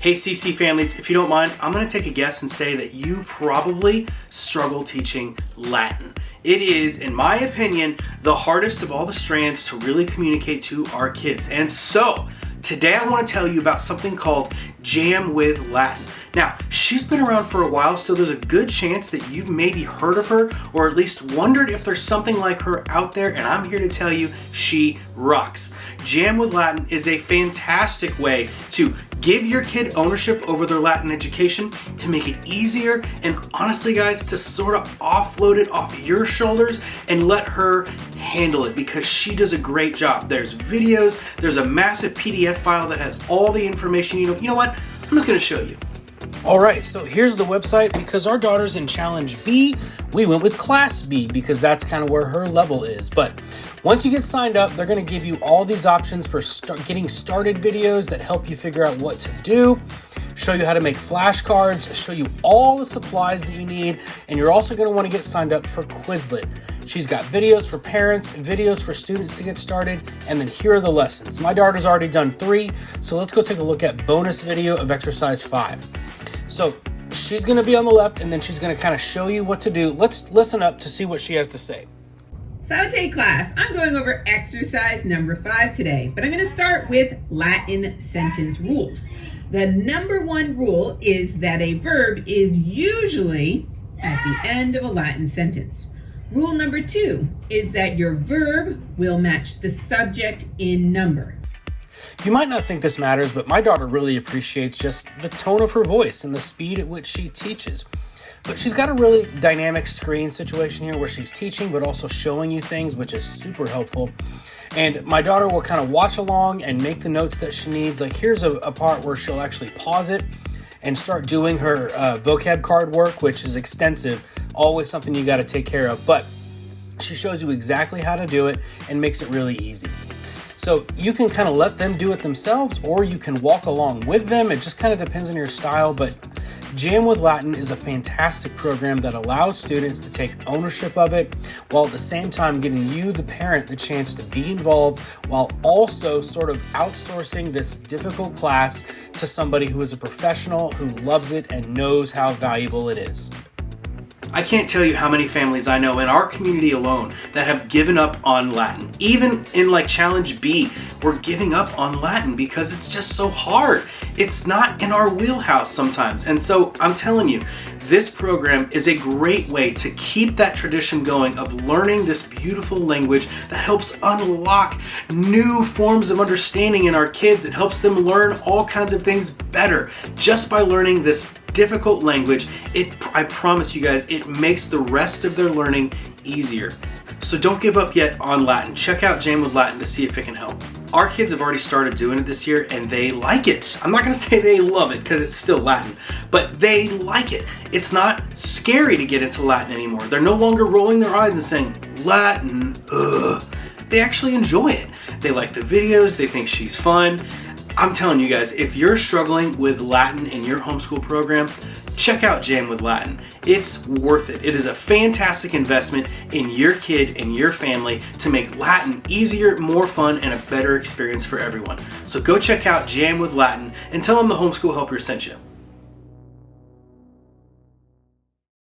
Hey CC families, if you don't mind, I'm going to take a guess and say that you probably struggle teaching Latin. It is, in my opinion, the hardest of all the strands to really communicate to our kids. And so, today I want to tell you about something called Jam with Latin. Now, she's been around for a while, so there's a good chance that you've maybe heard of her or at least wondered if there's something like her out there, and I'm here to tell you she rocks. Jam with Latin is a fantastic way to give your kid ownership over their Latin education, to make it easier, and honestly guys, to sort of offload it off your shoulders and let her handle it because she does a great job. There's videos, there's a massive PDF file that has all the information you need. You know what? I'm just going to show you. All right, so here's the website. Because our daughter's in Challenge B, we went with Class B because that's kind of where her level is. But once you get signed up, they're going to give you all these options for getting started videos that help you figure out what to do, show you how to make flashcards, show you all the supplies that you need, and you're also going to want to get signed up for Quizlet. She's got videos for parents, videos for students to get started, and then here are the lessons. My daughter's already done 3, so let's go take a look at bonus video of exercise 5. So she's going to be on the left, and then she's going to kind of show you what to do. Let's listen up to see what she has to say. Saute class, I'm going over exercise number 5 today, but I'm going to start with Latin sentence rules. The number 1 rule is that a verb is usually at the end of a Latin sentence. Rule number 2 is that your verb will match the subject in number. You might not think this matters, but my daughter really appreciates just the tone of her voice and the speed at which she teaches. But she's got a really dynamic screen situation here where she's teaching but also showing you things, which is super helpful. And my daughter will kind of watch along and make the notes that she needs. Like here's a part where she'll actually pause it and start doing her vocab card work, which is extensive, always something you got to take care of. But she shows you exactly how to do it and makes it really easy. So you can kind of let them do it themselves, or you can walk along with them. It just kind of depends on your style, but Jam with Latin is a fantastic program that allows students to take ownership of it, while at the same time giving you, the parent, the chance to be involved, while also sort of outsourcing this difficult class to somebody who is a professional, who loves it and knows how valuable it is. I can't tell you how many families I know in our community alone that have given up on Latin. Even in like Challenge B, we're giving up on Latin because it's just so hard. It's not in our wheelhouse sometimes. And so I'm telling you, this program is a great way to keep that tradition going of learning this beautiful language that helps unlock new forms of understanding in our kids. It helps them learn all kinds of things better just by learning this difficult language. I promise you guys, it makes the rest of their learning easier. So don't give up yet on Latin. Check out Jam with Latin to see if it can help. Our kids have already started doing it this year and they like it. I'm not going to say they love it because it's still Latin, but they like it. It's not scary to get into Latin anymore. They're no longer rolling their eyes and saying, Latin, ugh. They actually enjoy it. They like the videos. They think she's fun. I'm telling you guys, if you're struggling with Latin in your homeschool program, check out Jam with Latin. It's worth it. It is a fantastic investment in your kid and your family to make Latin easier, more fun, and a better experience for everyone. So go check out Jam with Latin and tell them the Homeschool Helper sent you.